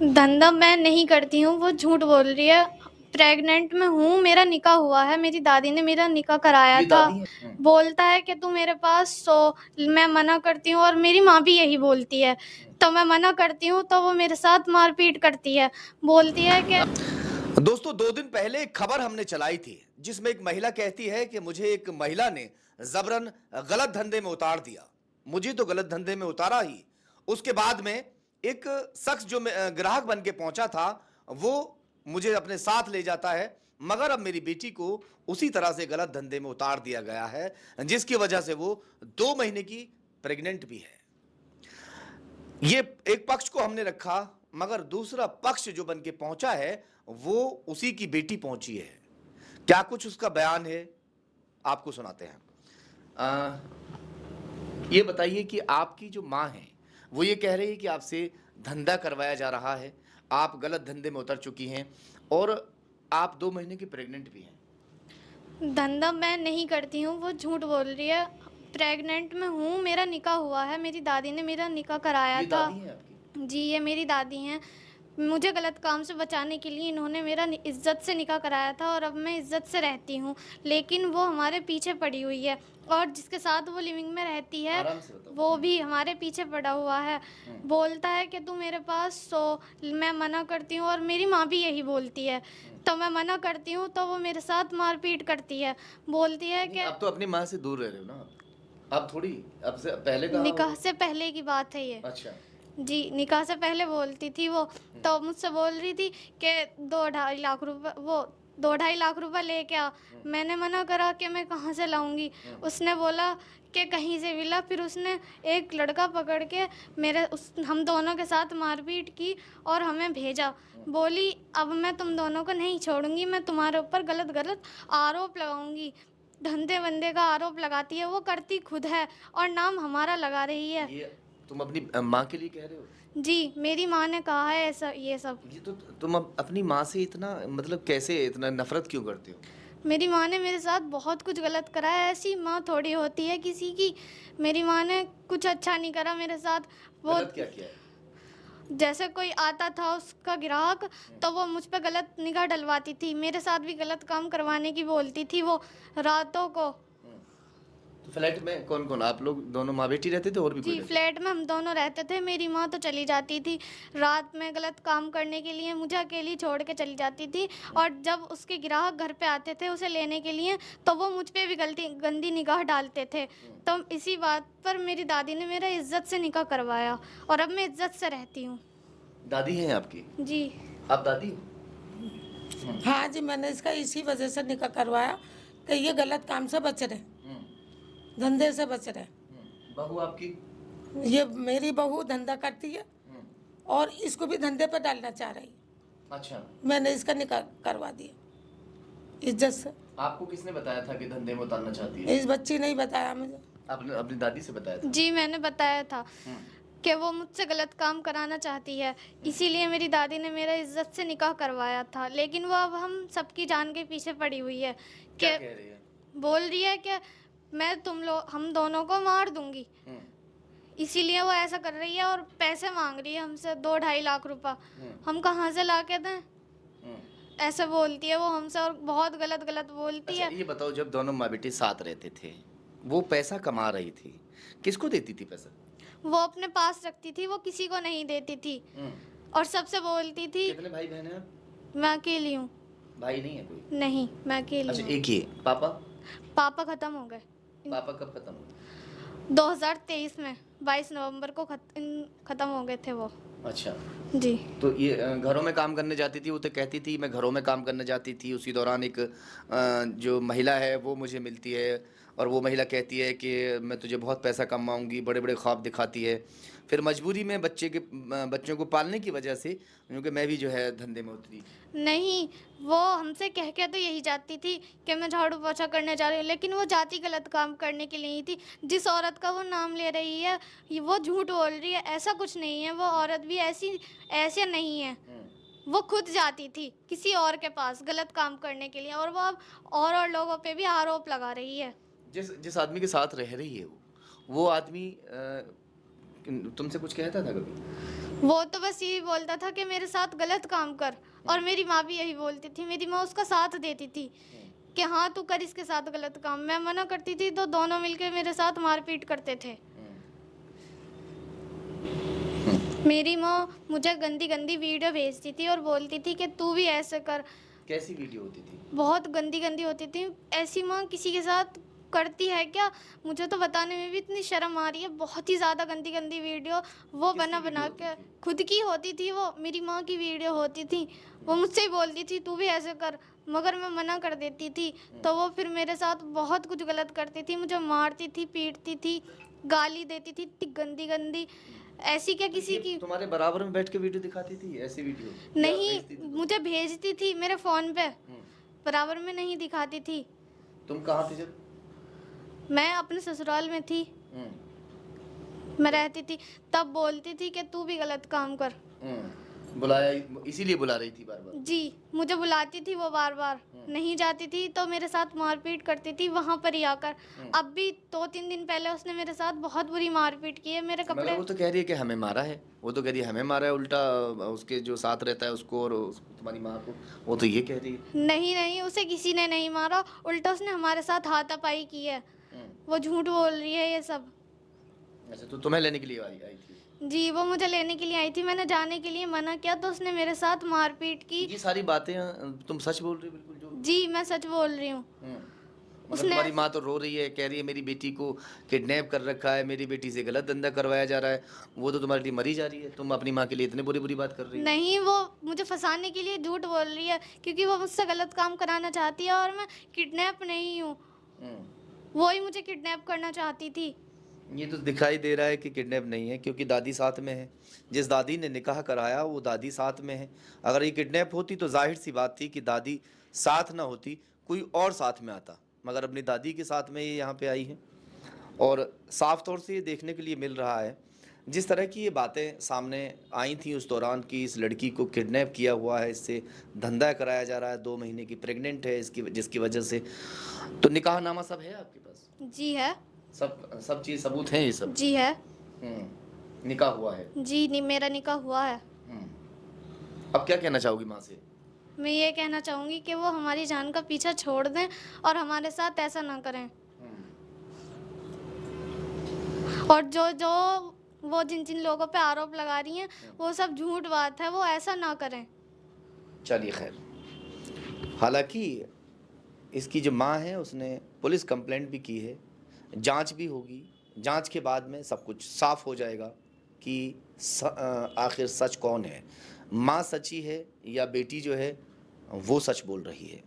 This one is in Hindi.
धंधा मैं नहीं करती हूँ, वो झूठ बोल रही है। प्रेग्नेंट मैं हूँ, मेरा निकाह हुआ है, मेरी दादी ने मेरा निकाह कराया ये था। दादी है? बोलता है कि तू मेरे पास सो, मैं मना करती हूँ और मेरी माँ भी यही बोलती है। तो मैं मना करती हूँ तो वो मेरे साथ मारपीट करती है, बोलती है कि दोस्तों 2 दिन पहले एक खबर हमने चलाई थी जिसमें एक महिला कहती है कि मुझे एक महिला ने जबरन गलत धंधे में उतार दिया। मुझे तो गलत धंधे में उतारा ही। उसके बाद में एक शख्स जो ग्राहक बन के पहुंचा था वो मुझे अपने साथ ले जाता है, मगर अब मेरी बेटी को उसी तरह से गलत धंधे में उतार दिया गया है जिसकी वजह से वो 2 महीने की प्रेग्नेंट भी है। ये एक पक्ष को हमने रखा, मगर दूसरा पक्ष जो बन के पहुंचा है वो उसी की बेटी पहुंची है। क्या कुछ उसका बयान है, आपको सुनाते हैं। आ, ये बताइए कि आपकी जो माँ है वो ये कह रही है कि आपसे धंधा करवाया जा रहा है, आप गलत धंधे में उतर चुकी हैं और आप 2 महीने की प्रेग्नेंट भी हैं। धंधा मैं नहीं करती हूँ, वो झूठ बोल रही है। प्रेग्नेंट मैं हूँ, मेरा निकाह हुआ है, मेरी दादी ने मेरा निकाह कराया ये था। दादी है आपकी? जी, ये मेरी दादी हैं। मुझे गलत काम से बचाने के लिए इन्होंने मेरा इज्जत से निकाह कराया था और अब मैं इज्जत से रहती हूँ, लेकिन वो हमारे पीछे पड़ी हुई है और जिसके साथ वो लिविंग में रहती है आराम से बताओ। वो भी हमारे पीछे पड़ा हुआ है। बोलता है कि तू मेरे पास सो, मैं मना करती हूँ और मेरी माँ भी यही बोलती है। तो मैं मना करती हूँ तो वो मेरे साथ मारपीट करती है, बोलती है नहीं, कि अब तो अपनी माँ से दूर रह रहे हो ना आप थोड़ी। अब से पहले कहा निकाह होगा। से पहले की बात है ये। अच्छा। जी, निकाह से पहले बोलती थी वो। तो मुझसे बोल रही थी कि 2-2.5 लाख रुपए, वो 2-2.5 लाख रुपए लेके आ। मैंने मना करा कि मैं कहाँ से लाऊंगी। उसने बोला कि कहीं से भी ला। फिर उसने एक लड़का पकड़ के हम दोनों के साथ मारपीट की और हमें भेजा। बोली अब मैं तुम दोनों को नहीं छोड़ूंगी, मैं तुम्हारे ऊपर गलत गलत आरोप लगाऊंगी। धंधे वंदे का आरोप लगाती है, वो करती खुद है और नाम हमारा लगा रही है। ये तुम अपनी माँ के लिए कह रहे हो? जी, मेरी माँ ने कहा है ऐसा ये सब। ये तो तुम अपनी माँ से इतना मतलब कैसे इतना नफरत क्यों करते हो? मेरी माँ ने मेरे साथ बहुत कुछ गलत करा है, ऐसी माँ थोड़ी होती है किसी की। मेरी माँ ने कुछ अच्छा नहीं करा मेरे साथ। वो गलत क्या किया है? जैसे कोई आता था उसका ग्राहक, तो वो मुझ पे गलत निगाह डलवाती थी, मेरे साथ भी गलत काम करवाने की बोलती थी वो रातों को। तो फ्लैट में कौन कौन, आप लोग दोनों माँ बेटी रहते थे और भी कोई जी, रहता? फ्लैट में हम दोनों रहते थे। मेरी माँ तो चली जाती थी रात में गलत काम करने के लिए, मुझे अकेली छोड़ के चली जाती थी। और जब उसके ग्राहक घर पे आते थे उसे लेने के लिए, तो वो मुझ पे भी गंदी निगाह डालते थे। तो इसी बात पर मेरी दादी ने मेरा इज्जत से निकाह करवाया और अब मैं इज्जत से रहती हूँ। दादी हैं आपकी? जी। आप दादी हो? हाँ जी, मैंने इसका इसी वजह से निकाह करवाया कि ये गलत काम से बच रहे, धंधे से बच रहे। बहू आपकी? ये मेरी बहू धंधा करती है और इसको भी धंधे पर डालना चाह रही है। अच्छा। मैंने इसका निकाह करवा दिया इज्जत से। आपको किसने बताया था कि धंधे में उतारना चाहती है? इस बच्ची ने ही बताया मुझे। आपने अपनी दादी से बताया था? जी, मैंने बताया था कि वो मुझसे गलत काम कराना चाहती है, इसीलिए मेरी दादी ने मेरा इज्जत से निकाह करवाया था। लेकिन वो अब हम सबकी जान के पीछे पड़ी हुई है क्या कि कह रही है? बोल रही है कि हम दोनों को मार दूंगी। इसीलिए वो ऐसा कर रही है और पैसे मांग रही है हमसे 2-2.5 लाख रुपए। हम कहाँ से ला के दें? ऐसे बोलती है वो हमसे और बहुत गलत गलत बोलती अच्छा है। ये बताओ, जब दोनों माँ बेटी साथ रहते थे वो पैसा कमा रही थी, किसको देती थी पैसा? वो अपने पास रखती थी, वो किसी को नहीं देती थी और सबसे बोलती थी। कितने भाई बहन हैं आप? मैं अकेली हूँ। भाई नहीं है कोई? नहीं, मैं अकेली अच्छा, हूँ। एक ही है। पापा? पापा खत्म हो गए पापा कब खत्म हुए? 2023 में 22 नवंबर को खत्म हो गए थे वो। अच्छा। जी। तो ये घरों में काम करने जाती थी, वो तो कहती थी मैं घरों में काम करने जाती थी, उसी दौरान एक जो महिला है वो मुझे मिलती है और वो महिला कहती है कि मैं तुझे बहुत पैसा कमाऊंगी, बड़े बड़े ख्वाब दिखाती है। फिर मजबूरी में बच्चों को पालने की वजह से क्योंकि मैं भी जो है धंधे में उतरी। नहीं, वो हमसे कह के तो यही जाती थी कि मैं झाड़ू पोछा करने जा रही हूँ, लेकिन वो जाती गलत काम करने के लिए ही थी। जिस औरत का वो नाम ले रही है वो झूठ बोल रही है, ऐसा कुछ नहीं है। वो औरत भी ऐसे नहीं है। वो खुद जाती थी किसी और के पास गलत काम करने के लिए और वो अब और लोगों पे भी आरोप लगा रही है। जिस जिस आदमी के साथ रह रही है वो आदमी तुमसे कुछ कहता था कभी? वो तो बस यही बोलता था कि मेरे साथ गलत काम कर, और मेरी माँ भी यही बोलती थी। मेरी माँ उसका साथ देती थी कि हाँ तू कर इसके साथ गलत काम। मैं मना करती थी तो दोनों मिलके मेरे साथ मारपीट करते थे। मेरी माँ मुझे गंदी गंदी वीडियो भेजती थी और बोलती थी कि तू भी ऐसे कर। कैसी वीडियो होती थी? बहुत गंदी गंदी होती थी। ऐसी माँ किसी के साथ करती है क्या? मुझे तो बताने में भी इतनी शर्म आ रही है। बहुत ही ज़्यादा गंदी गंदी वीडियो वो किसकी बना वीडियो बना होती के थी? खुद की होती थी। वो मेरी माँ की वीडियो होती थी। वो मुझसे ही बोलती थी तू भी ऐसे कर, मगर मैं मना कर देती थी। तो वो फिर मेरे साथ बहुत कुछ गलत करती थी। मुझे मारती थी, पीटती थी, गाली देती थी, इतनी गंदी गंदी। ऐसी क्या तो किसी ये की? तुम्हारे बराबर में बैठ के वीडियो दिखाती थी, ऐसी वीडियो या नहीं, भेजती थी तुमको? मुझे भेजती थी मेरे फ़ोन पे, हम्म। बराबर में नहीं दिखाती थी। तुम कहाँ थी जब? मैं अपने ससुराल में थी, मैं रहती थी। तब बोलती थी कि तू भी गलत काम कर। बुलाया, इसीलिए बुला रही थी बार बार? जी, मुझे बुलाती थी वो बार बार। नहीं जाती थी तो मेरे साथ मारपीट करती थी वहाँ पर ही आकर। अब भी 2-3 दिन पहले उसने मेरे साथ बहुत बुरी मारपीट की है। मेरे मगर कपड़े वो तो कह रही है कि हमें मारा है। वो तो कह रही है हमें मारा है, उल्टा उसके जो साथ रहता है उसको और तुम्हारी माँ को, वो तो ये कह रही है। नहीं नहीं, उसे किसी ने नहीं मारा, उल्टा उसने हमारे साथ हाथापाई की है। वो झूठ बोल रही है ये सब। अच्छा, तो तुम्हें लेने के लिए आई थी? जी, वो मुझे लेने के लिए आई थी। मैंने जाने के लिए मना किया तो उसने मेरे साथ मारपीट की। ये सारी बातें तुम सच बोल रही हो बिल्कुल जो? जी, मैं सच बोल रही हूँ। मगर उसने तुम्हारी माँ तो रो रही है, कह रही है मेरी बेटी को किडनैप कर रखा है, मेरी बेटी से गलत धंधा करवाया जा रहा है। वो तो तुम्हारी मरी जा रही है, तुम अपनी माँ के लिए इतनी बुरी बुरी बात कर रही हो। नहीं, वो मुझे फंसाने के लिए झूठ बोल रही है, क्योंकि वो मुझसे गलत काम कराना चाहती है और मैं किडनैप नहीं हूँ। वो ही मुझे किडनैप करना चाहती थी। ये तो दिखाई दे रहा है कि किडनैप नहीं है, क्योंकि दादी साथ में है। जिस दादी ने निकाह कराया वो दादी साथ में है। अगर ये किडनैप होती तो जाहिर सी बात थी कि दादी साथ ना होती, कोई और साथ में आता, मगर अपनी दादी के साथ में ये यहाँ पे आई है। और साफ तौर से ये देखने के लिए मिल रहा है, जिस तरह की ये बातें सामने आई थी उस दौरान कि इस लड़की को किडनैप किया हुआ है, इससे धंधा कराया जा रहा है, 2 महीने की प्रेग्नेंट है इसकी, जिसकी वजह से। तो निकाहनामा सब है आपके पास? जी है। सब चीज़ सबूत हैं ये सब? जी है। निकाह हुआ है? जी नहीं, मेरा निकाह हुआ है। अब क्या कहना चाहोगी माँ से? मैं ये कहना चाहूँगी कि वो हमारी जान का पीछा छोड़ दें और हमारे साथ ऐसा ना करें। और जो जो वो जिन जिन लोगों पे आरोप लगा रही हैं वो सब झूठ बात है, वो ऐसा ना करें। चलिए खैर, हालांकि इसकी जो माँ है उसने पुलिस कंप्लेंट भी की है, जांच भी होगी। जांच के बाद में सब कुछ साफ हो जाएगा कि आखिर सच कौन है, माँ सच्ची है या बेटी जो है वो सच बोल रही है।